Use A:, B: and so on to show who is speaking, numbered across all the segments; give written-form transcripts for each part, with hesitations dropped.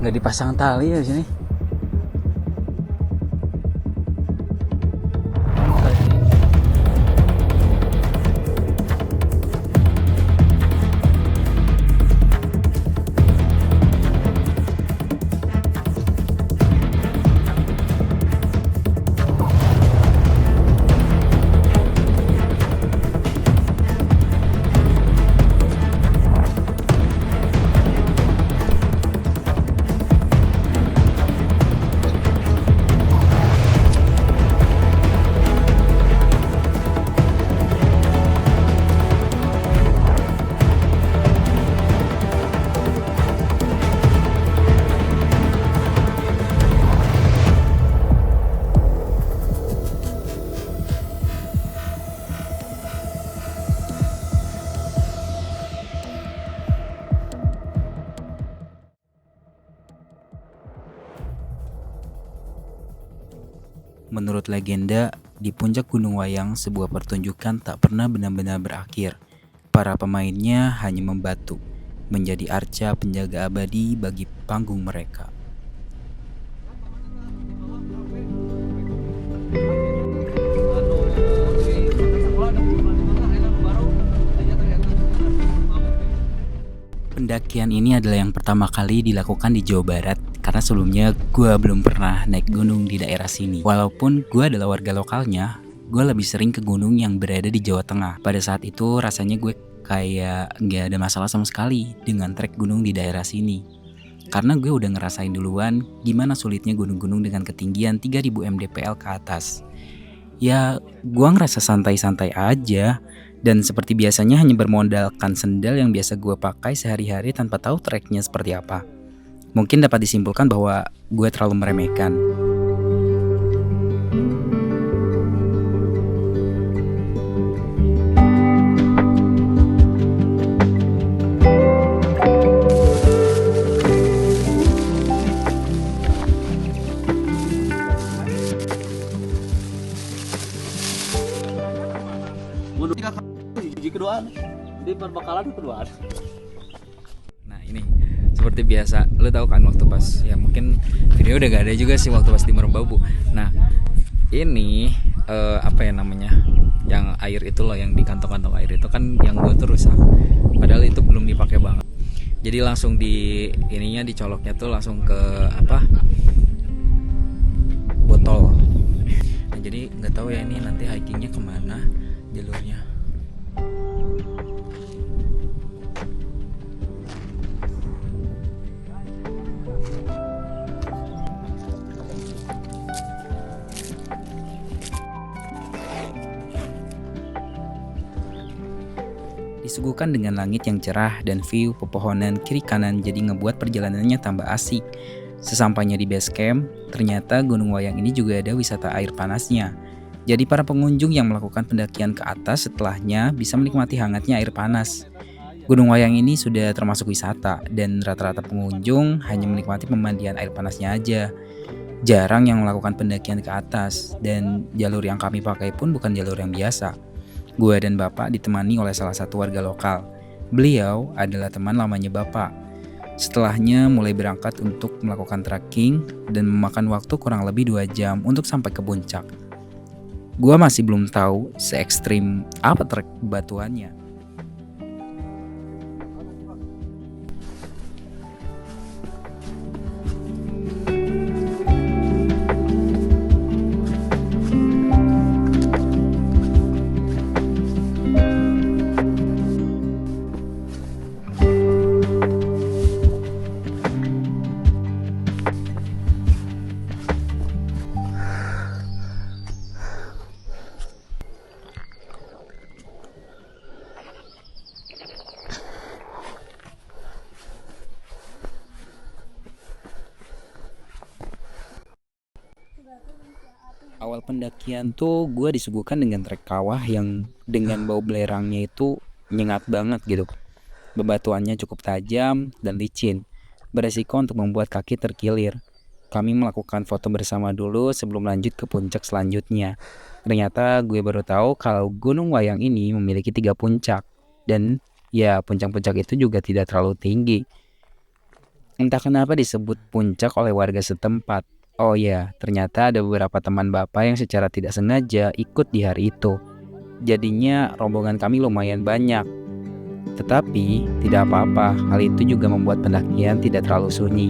A: Nggak dipasang tali ya di sini. Menurut legenda, di puncak Gunung Wayang sebuah pertunjukan tak pernah benar-benar berakhir. Para pemainnya hanya membatu, menjadi arca penjaga abadi bagi panggung mereka. Pendakian ini adalah yang pertama kali dilakukan di Jawa Barat karena sebelumnya gue belum pernah naik gunung di daerah sini. Walaupun gue adalah warga lokalnya, gue lebih sering ke gunung yang berada di Jawa Tengah. Pada saat itu rasanya gue kayak gak ada masalah sama sekali dengan trek gunung di daerah sini. Karena gue udah ngerasain duluan gimana sulitnya gunung-gunung dengan ketinggian 3000 mdpl ke atas. Ya, gue ngerasa santai-santai aja. Dan seperti biasanya hanya bermodalkan sendal yang biasa gue pakai sehari-hari tanpa tahu treknya seperti apa. Mungkin dapat disimpulkan bahwa gue terlalu meremehkan.
B: Keduaan di perbakalan keduaan.
A: Nah ini seperti biasa, lo tahu kan waktu pas ya mungkin video udah gak ada juga sih waktu pas di Merbabu. Nah ini apa ya namanya, yang air itu loh, yang di kantong-kantong air itu kan yang gue tuh rusak. Padahal itu belum dipakai banget. Jadi langsung di ininya dicoloknya tuh langsung ke apa, botol. Nah jadi nggak tahu ya ini nanti hikingnya kemana jalurnya. Disuguhkan dengan langit yang cerah dan view pepohonan kiri kanan jadi ngebuat perjalanannya tambah asik. Sesampainya di base camp, ternyata Gunung Wayang ini juga ada wisata air panasnya. Jadi para pengunjung yang melakukan pendakian ke atas setelahnya bisa menikmati hangatnya air panas. Gunung Wayang ini sudah termasuk wisata dan rata-rata pengunjung hanya menikmati pemandian air panasnya aja. Jarang yang melakukan pendakian ke atas dan jalur yang kami pakai pun bukan jalur yang biasa. Gue dan Bapak ditemani oleh salah satu warga lokal. Beliau adalah teman lamanya Bapak. Setelahnya mulai berangkat untuk melakukan trekking dan memakan waktu kurang lebih 2 jam untuk sampai ke puncak. Gue masih belum tahu se-ekstrim apa trek batuannya. Awal pendakian tuh gue disuguhkan dengan trek kawah yang dengan bau belerangnya itu nyengat banget gitu. Bebatuannya cukup tajam dan licin, beresiko untuk membuat kaki terkilir. Kami melakukan foto bersama dulu sebelum lanjut ke puncak selanjutnya. Ternyata gue baru tahu kalau Gunung Wayang ini memiliki 3 puncak. Dan ya puncak-puncak itu juga tidak terlalu tinggi. Entah kenapa disebut puncak oleh warga setempat. Oh ya, ternyata ada beberapa teman bapak yang secara tidak sengaja ikut di hari itu. Jadinya rombongan kami lumayan banyak. Tetapi tidak apa-apa, hal itu juga membuat pendakian tidak terlalu sunyi.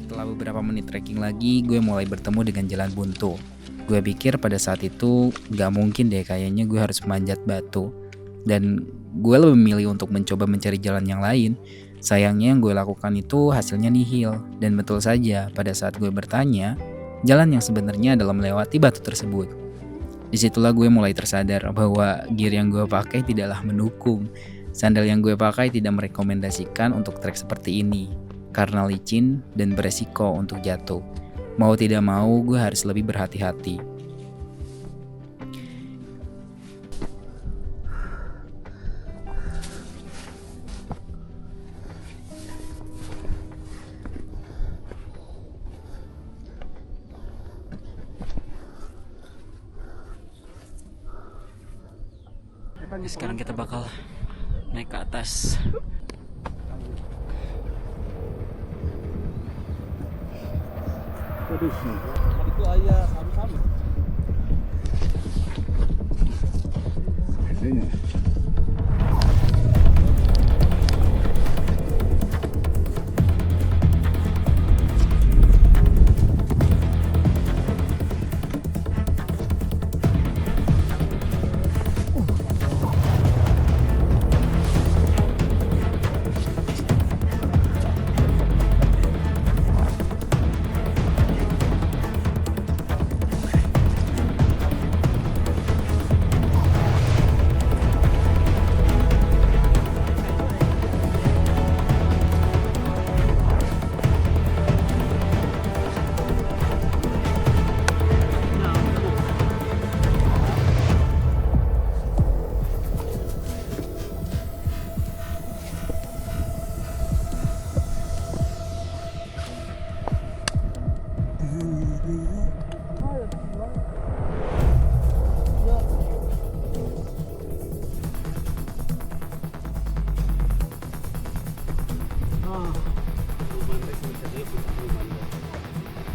A: Setelah beberapa menit trekking lagi, gue mulai bertemu dengan jalan buntu. Gue pikir pada saat itu gak mungkin deh, kayaknya gue harus memanjat batu. Dan gue lebih memilih untuk mencoba mencari jalan yang lain. Sayangnya yang gue lakukan itu hasilnya nihil. Dan betul saja, pada saat gue bertanya, jalan yang sebenarnya adalah melewati batu tersebut. Disitulah gue mulai tersadar bahwa gear yang gue pakai tidaklah mendukung. Sandal yang gue pakai tidak merekomendasikan untuk trek seperti ini, karena licin dan beresiko untuk jatuh. Mau tidak mau, gue harus lebih berhati-hati. Sekarang kita bakal naik ke atas.
B: Itu ayah sama-sama.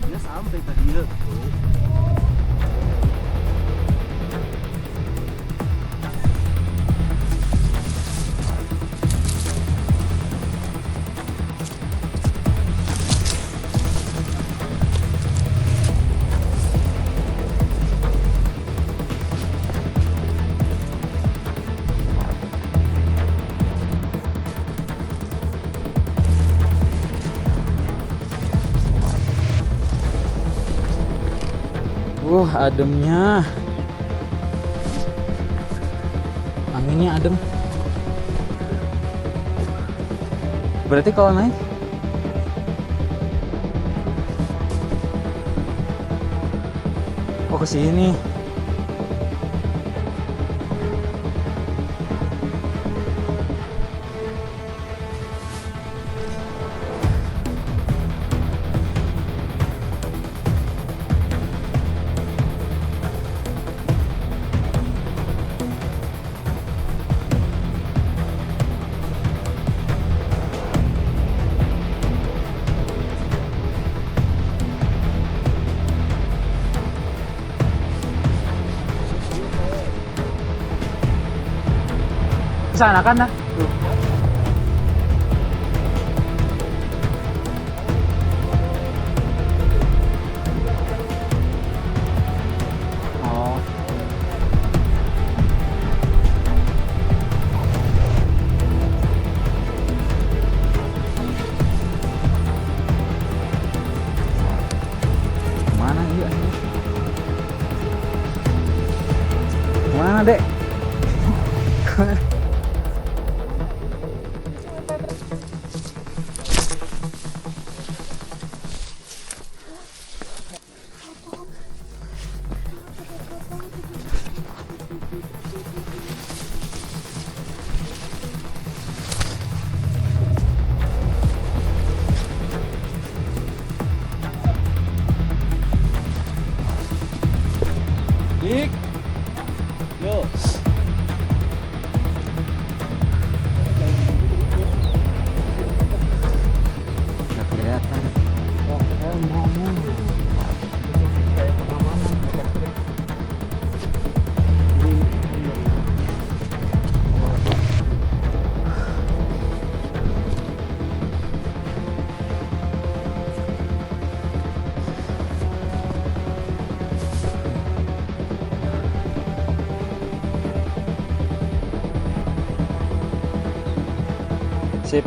B: Dia sampai tadi ya.
A: Ademnya. Anginnya adem. Berarti kalau naik ke sini. Sana kan dah. Oh. Mana dia? Mana, Dek?
B: Dik. Yo.
A: Nggak kelihatan. Sip.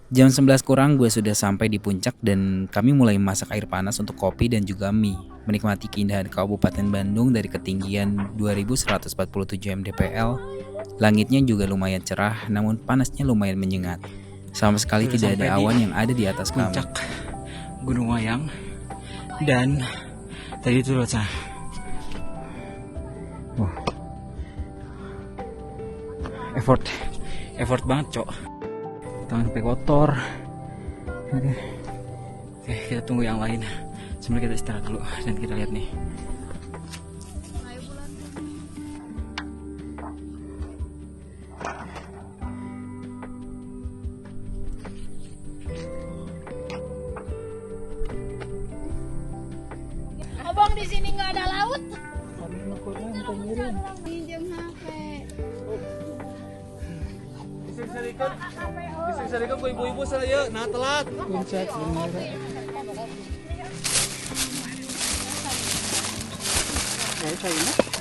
A: Jam 11 kurang gue sudah sampai di puncak dan kami mulai memasak air panas untuk kopi dan juga mie. Menikmati keindahan Kabupaten Bandung dari ketinggian 2147 mdpl. Langitnya juga lumayan cerah namun panasnya lumayan menyengat. Sama sekali
C: Sudah
A: tidak ada
C: sampai
A: awan
C: di
A: yang ada di atas kami.
C: puncak Gunung Wayang. Dan tadi itu loh, Cah. Wah. Effort banget, Cok. Tangan sampai kotor. Oke, kita tunggu yang lain. Sambil kita istirahat dulu dan kita lihat nih.
D: Abang di sini nggak ada laut. Pinjam HP.
B: Disering-sering ku ibu-ibu saya nah telat.
C: Puncak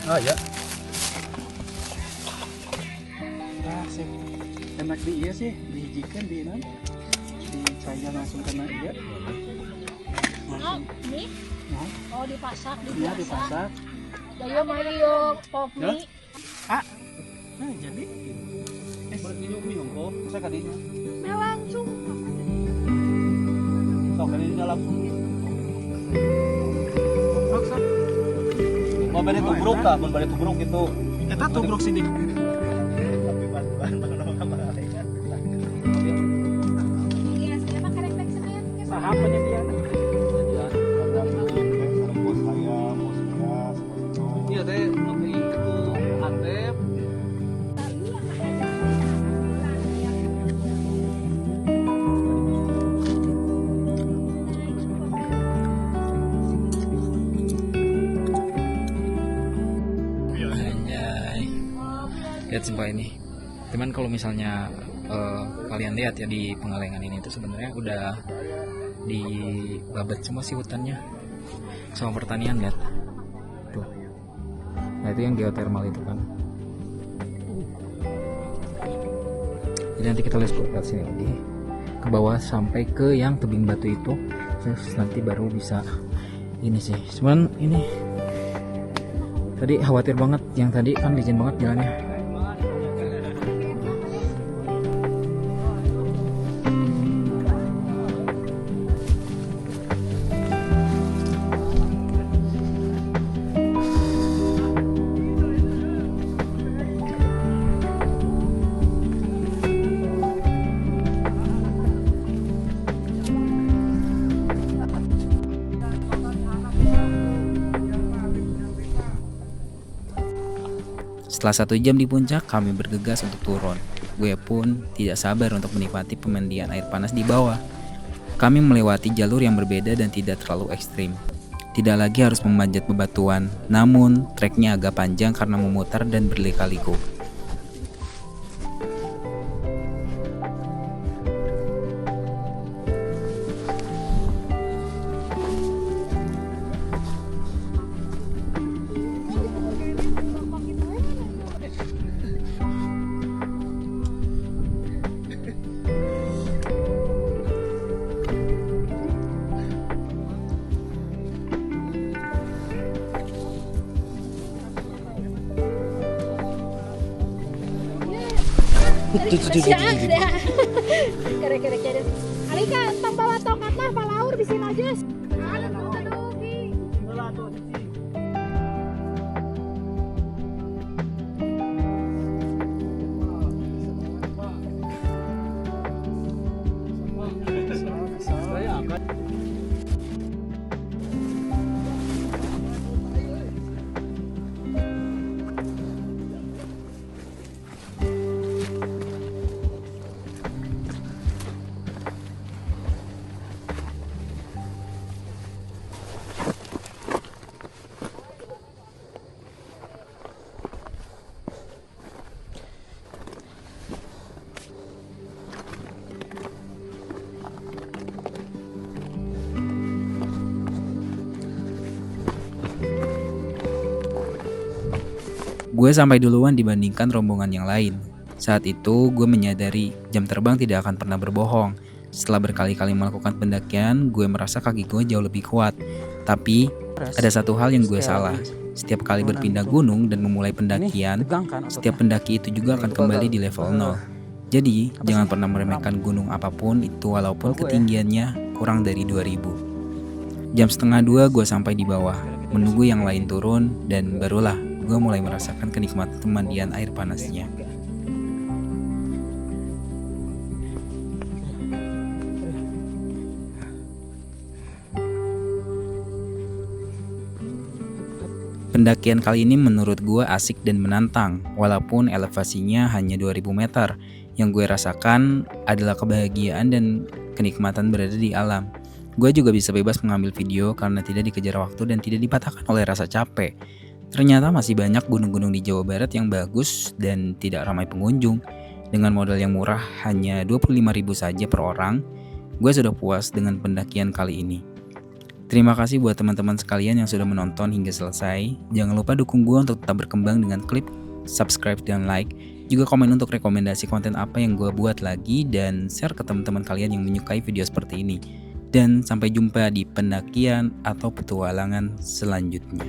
B: Ah ya.
C: sih. Enak di iya sih, dihijikan di nan. Di saya langsung kena iya.
D: Oh, ini?
C: Nah,
D: Oh, dipasak,
C: iya dipasak.
D: Dayo Mario kopi.
C: Ah. Nah, jadi
B: Minum kok.
C: saya kadinya.
D: Nah, langsung.
B: Sok ini dalam. Mau balik tubruk kah? Mau balik tubruk itu.
C: Eta tubruk sini.
D: Iya, saya mah karek-karek sebenarnya.
C: Saham penyediaan.
B: Iya teh, nanti itu antep.
C: Anjay. Lihat sumpah ini. Cuman kalau misalnya kalian lihat ya di Pengalengan ini tuh sebenarnya udah dibabat semua sih hutannya sama pertanian, lihat tuh. Nah itu yang geothermal itu kan. Jadi nanti kita lihat sini lagi ke bawah sampai ke yang tebing batu itu, terus nanti baru bisa ini sih. Cuman ini tadi khawatir banget, yang tadi kan licin banget jalannya.
A: Setelah 1 jam di puncak, kami bergegas untuk turun. Gue pun tidak sabar untuk menikmati pemandian air panas di bawah. Kami melewati jalur yang berbeda dan tidak terlalu ekstrim. Tidak lagi harus memanjat bebatuan, namun treknya agak panjang karena memutar dan berliku-liku.
D: Kere-kere. Alika, entong bawa tongkat mah palaur bisin aja. Aduh, Bi.
B: Saya akan
A: Gue sampai duluan dibandingkan rombongan yang lain. Saat itu gue menyadari jam terbang tidak akan pernah berbohong. Setelah berkali-kali melakukan pendakian, gue merasa kaki gue jauh lebih kuat. Tapi ada satu hal yang gue salah. Setiap kali berpindah gunung dan memulai pendakian, setiap pendaki itu juga akan kembali di level 0. Jadi jangan pernah meremehkan gunung apapun itu walaupun ketinggiannya kurang dari 2000. Jam setengah 2 gue sampai di bawah, menunggu yang lain turun, dan barulah gue mulai merasakan kenikmatan pemandian air panasnya. Pendakian kali ini menurut gue asik dan menantang, walaupun elevasinya hanya 2000 meter. Yang gue rasakan adalah kebahagiaan dan kenikmatan berada di alam. Gue juga bisa bebas mengambil video karena tidak dikejar waktu dan tidak dipatahkan oleh rasa capek. Ternyata masih banyak gunung-gunung di Jawa Barat yang bagus dan tidak ramai pengunjung. Dengan modal yang murah hanya 25.000 saja per orang, gue sudah puas dengan pendakian kali ini. Terima kasih buat teman-teman sekalian yang sudah menonton hingga selesai. Jangan lupa dukung gue untuk tetap berkembang dengan klik, subscribe, dan like. Juga komen untuk rekomendasi konten apa yang gue buat lagi dan share ke teman-teman kalian yang menyukai video seperti ini. Dan sampai jumpa di pendakian atau petualangan selanjutnya.